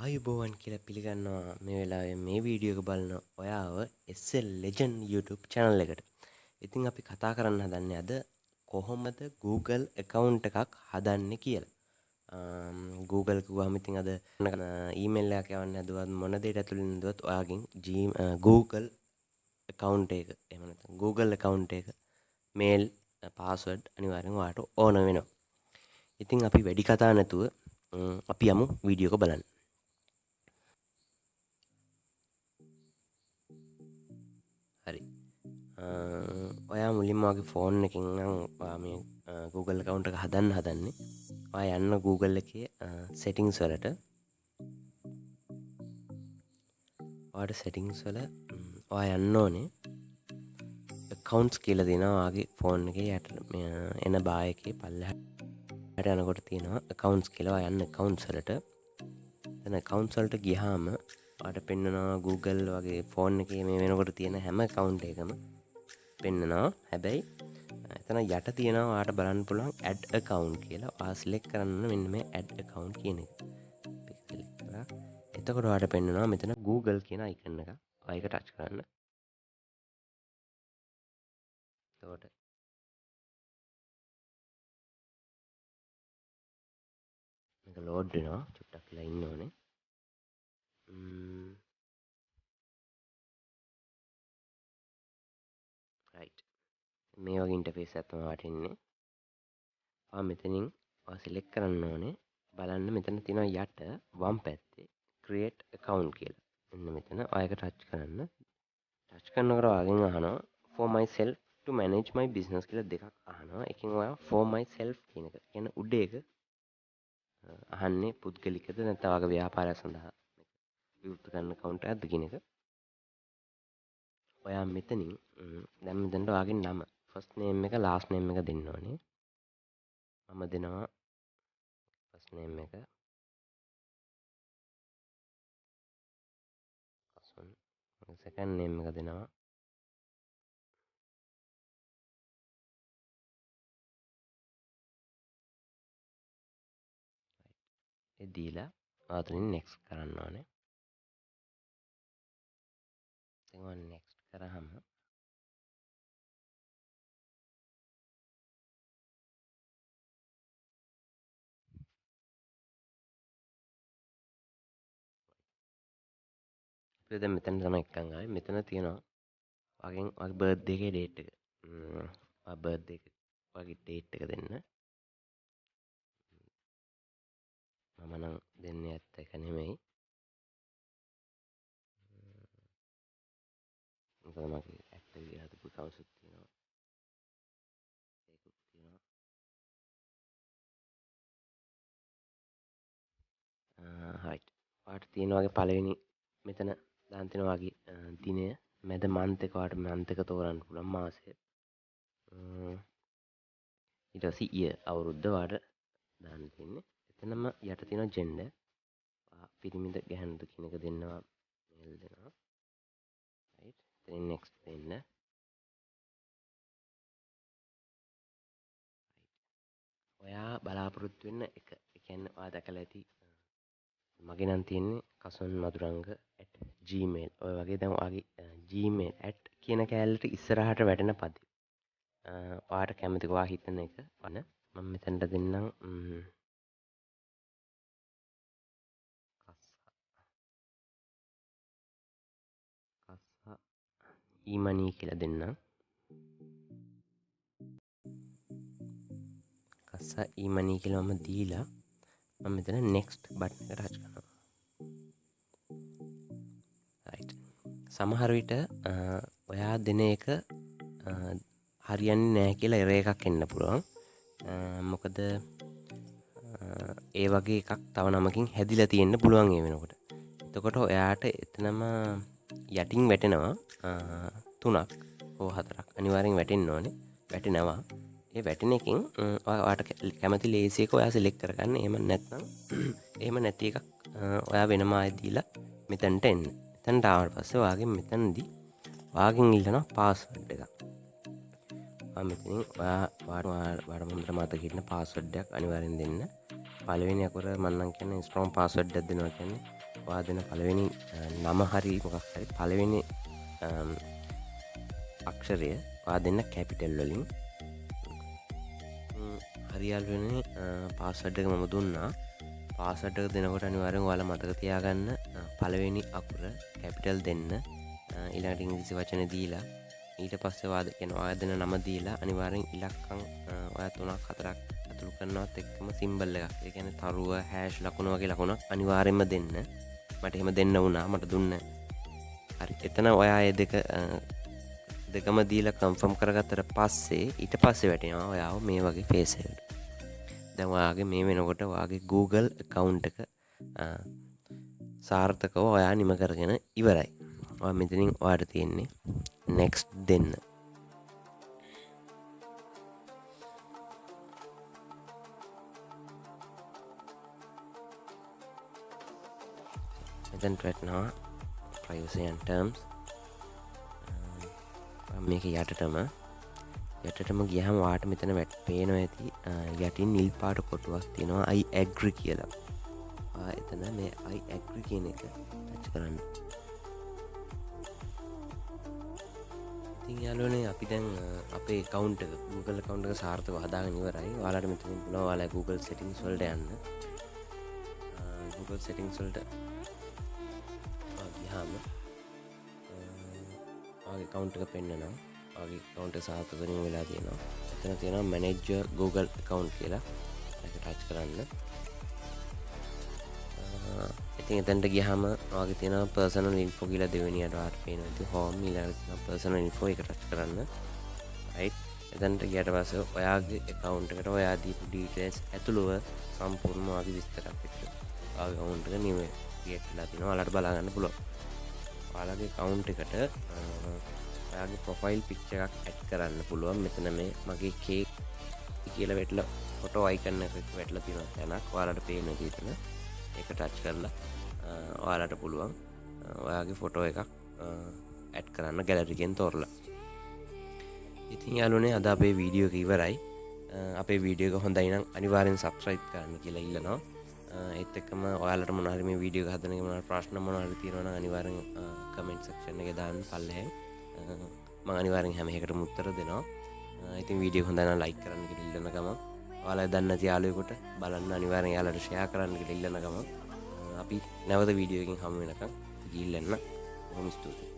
ආයුබෝවන් කියලා පිළිගන්නවා මේ වෙලාවේ මේ වීඩියෝ එක බලන ඔයාව SL Legend YouTube channel එකට. ඉතින් අපි කතා කරන්න හදන්නේ අද කොහොමද Google account එකක් හදන්නේ කියලා. Google කිව්වම ඉතින් අද email එකක් යවන්න හදුවත් මොන දෙයකට ඇතුළේ නදුවත් ඔයාගෙන් Google account එක එහෙම නැත්නම් Google account එක mail password අනිවාර්යෙන් ඔයාට ඕන වෙනවා. ඉතින් අපි වැඩි කතා නැතුව අපි යමු වීඩියෝ එක බලන්න. හරි. ඔයා මුලින්ම වගේ ෆෝන් එකකින් නම් ඔයා මේ Google account එක හදන්න හදන්නේ. ඔයා යන්න Google එකේ settings වලට. ඔයාට settings වල ඔයා යන්න ඕනේ accounts කියලා දෙනවා ඔයාගේ ෆෝන් එකේ යට එන බාය එකේ පල්ලෙහාට යනකොට තියෙනවා accounts කියලා. ඔයා යන්න accounts වලට. එතන accounts වලට ගියාම ඔයාට පෙන්නනවා Google වගේ ෆෝන් එකේ මේ වෙනකොට තියෙන හැම account එකම පෙන්නනවා. හැබැයි එතන යට තියෙනවා ඔයාට බලන්න පුළුවන් add account කියලා. ඔයා select කරන්න මෙන්න මේ add account කියන එක. click කරලා එතකොට ඔයාට පෙන්නනවා මෙතන Google කියන icon එක. ඔයා ඒක touch කරන්න. එතකොට මේක load වෙනවා. චුට්ටක් වෙලා ඉන්න ඕනේ. right. මේ වගේ ඉන්ටර්ෆේස් එකක් තමයි ඔයාට එන්නේ. ඔයා මෙතනින් ඔයා select කරන්න ඕනේ. බලන්න මෙතන තියෙනවා යට වම් පැත්තේ create account කියලා. එන්න මෙතන ඔයා ඒක touch කරන්න. touch කරනකොට ඔයාගෙන් අහනවා for myself to manage my business කියලා දෙකක් අහනවා. එකෙන් ඔයා for myself කියන එක කියන උඩ එක අහන්නේ පුද්ගලිකද නැත්නම් ඔයාගේ ව්‍යාපාරය සඳහා විවෘත කරන account එකක්ද කියන එක. ඔයා මෙතනින් දැන් මෙතනට ඔයාගේ නම first name එක last name එක දෙන්න ඕනේ. මම දෙනවා first name එක අසුන්. second name එක දෙනවා ඒ දීලා ආතනින් next කරන්න ඕනේ. ඉතින් next කරාම අපිට දැන් මෙතන තමයි එකන් ආවේ. මෙතන තියෙනවා වගේ බර්ත්ඩේ එකේ date එක. බර්ත්ඩේ එක වගේ date එක දෙන්න. මම නම් දෙන්නේ ඇත්ත එක නෙමෙයි. මොකද මගේ ඇත්ත විදිහට හදපු accounts එකක් තියෙනවා. ඒකත් තියෙනවා. right. ඔයාට තියෙනවා වගේ පළවෙනි මෙතන දාන්න තියෙනවා වගේ දිනය මැද month එක ඔයාට month එක තෝරන්න පුළුවන් මාසය. ඊට පස්සේ year අවුරුද්ද ඔයාට දාන්න තියෙන්නේ. එතනම යට තියෙනවා gender. පිරිමිද ගැහැණුද කියන එක දෙන්නවා male දෙනවා. right. then next දෙන්න. ඔයා බලාපොරොත්තු වෙන්න එක. ඒ කියන්නේ ඔයා දැකලා ඇති මගේ නම් තියෙන්නේ කසොන් maduranga@gmail. ඔය වගේ දැන් ඔයාගේ gmail@ කියන කෑල්ලට ඉස්සරහට වැටෙන පද. ඔයාට කැමති ඔයා හිතන එක වන මම මෙතනට දෙන්නම් කස්සා ඊමනී කියලා දෙන්නම්. කස්සා ඊමනී කියලා මම දීලා මම මෙතන next button එක touch කරනවා. right. සමහර විට ඔයා දෙන එක හරියන්නේ නැහැ කියලා error එකක් එන්න පුළුවන්. මොකද ඒ වගේ එකක් තව නමකින් හැදිලා තියෙන්න පුළුවන් ඒ වෙනකොට. එතකොට ඔයාට එතනම යටින් වැටෙනවා 3ක් හෝ 4ක් අනිවාර්යෙන් වැටෙන්න ඕනේ. වැටෙනවා. ඒ වැටෙන එකෙන් ඔයාට කැමති ලේසි එක ඔයා select කරගන්න. එහෙම නැත්නම් එහෙම නැති එකක් ඔයා වෙනම ආයෙ දීලා මෙතනට එන්න. මෙතනට ආවට පස්සේ ඔයාගෙන් මෙතනදී ඔයාගෙන් ඉල්ලනවා password එකක්. මෙතනින් ඔයාට හොඳට මතක හිටින password එකක් අනිවාර්යෙන් දෙන්න. පළවෙනි අකුර මම නම් කියන්නේ strong password එකක් දෙනවා කියන්නේ ඔයා දෙන පළවෙනි නම හරි මොකක් හරි පළවෙනි අක්ෂරය ඔයා දෙන්න කැපිටල් වලින්. හරි යාළුවනේ පාස්වර්ඩ් එක මම දුන්නා. පාස්වර්ඩ් එක දෙනකොට අනිවාර්යෙන් ඔයාලා මතක තියාගන්න පළවෙනි අකුර කැපිටල් දෙන්න. ඊළඟට ඉංග්‍රීසි වචන දීලා ඊට පස්සේ ඔයා දෙන නම දීලා අනිවාර්යෙන් ඉලක්කම් ඔයා 3ක් 4ක් අතුළු කරනවත් එක්කම සිම්බල් එකක්. ඒ කියන්නේ තරුව හෑෂ් ලකුණ වගේ ලකුණක් අනිවාර්යෙන්ම දෙන්න. මට එහෙම දෙන්න වුණා. මට දුන්න. හරි. එතන ඔයා ඒ දෙකම දීලා කන්ෆර්ම් කරගත්තට පස්සේ ඊට පස්සේ වැටෙනවා ඔයාව මේ වගේ ෆේස් එකකට. දැන් ඔයාගේ මේ වෙනකොට ඔයාගේ Google account එක සාර්ථකව ඔයා නිම කරගෙන ඉවරයි. ඔයා මෙතනින් ඔයාට තියෙන්නේ next දෙන්න. මෙතනට වැටෙනවා privacy and terms. මේක යටටම ගියහම ඔයාට මෙතන පේනවා ඇති යටින් නිල් පාට කොටුවක් තියෙනවා I agree කියලා. එතන මේ I agree කියන එක ටච් කරන්න. ඉතින් යාළුවනේ අපි දැන් අපේ account එක Google account එක සාර්ථකව හදාගෙන ඉවරයි. ඔයාලට මෙතනින් පුළුවන් ඔයාලා Google settings වලට යන්න. Google settings වලට ගියාම ඔයාගේ account එක පෙන්නනවා. ඔයාගේ account එක සාර්ථකව නිම වෙලා තියෙනවා. එතන තියෙනවා manage your Google account කියලා. ඒක ටච් කරන්න. ඉතින් එතනට ගියාම ඔයාගේ තියෙනවා personal info කියලා දෙවෙනියට ඔයාට පේනවා. ඉතින් home ඊළඟට තියෙනවා personal info එක ටච් කරන්න. right. එතනට ගියට පස්සේ ඔයාගේ account එකට ඔයා දීපු details ඇතුළව සම්පූර්ණ ඔයාගේ විස්තරයක් එක්ක ඔයාගේ account එක නිම create වෙලා තිනවා. ඔයාලට බලා ගන්න පුළුවන්. ඔයාලගේ account එකට ඔයාගේ profile picture එකක් add කරන්න පුළුවන්. මෙතන මේ මගේ cake කියලා වැටලා photo icon එකක් වැටලා තියෙනවා තැනක්. ඔයාලට පේන විදිහට ඒක ටච් කරලා ඔයාලට පුළුවන් ඔයාගේ ෆොටෝ එකක් ඇඩ් කරන්න ගැලරි එකෙන් තෝරලා. ඉතින් යාළුවනේ අද අපේ වීඩියෝ එක ඉවරයි. අපේ වීඩියෝ එක හොඳයි නම් අනිවාර්යෙන් subscribe කරන්න කියලා ඉල්ලනවා. ඒත් එක්කම ඔයාලට මොන හරි මේ වීඩියෝ එක හදන එක මොන ප්‍රශ්න මොන හරි තියෙනවා නම් අනිවාර්යෙන් comment section එකේ දාන්න පල්ලෙහෙන්. මම අනිවාර්යෙන් හැම එකකටම උත්තර දෙනවා. ඉතින් වීඩියෝ හොඳයි නම් like කරන්න කියලා ඉල්ලන ගමන් ඔයාලා දන්න නැති යාළුවෙකුට බලන්න අනිවාර්යෙන් යාළුවට share කරන්න කියලා ඉල්ලන ගමන් අපි නැවත වීඩියෝ එකකින් හමු වෙනකම් ගිහිල්ලා එන්න. බොහොම ස්තුතියි.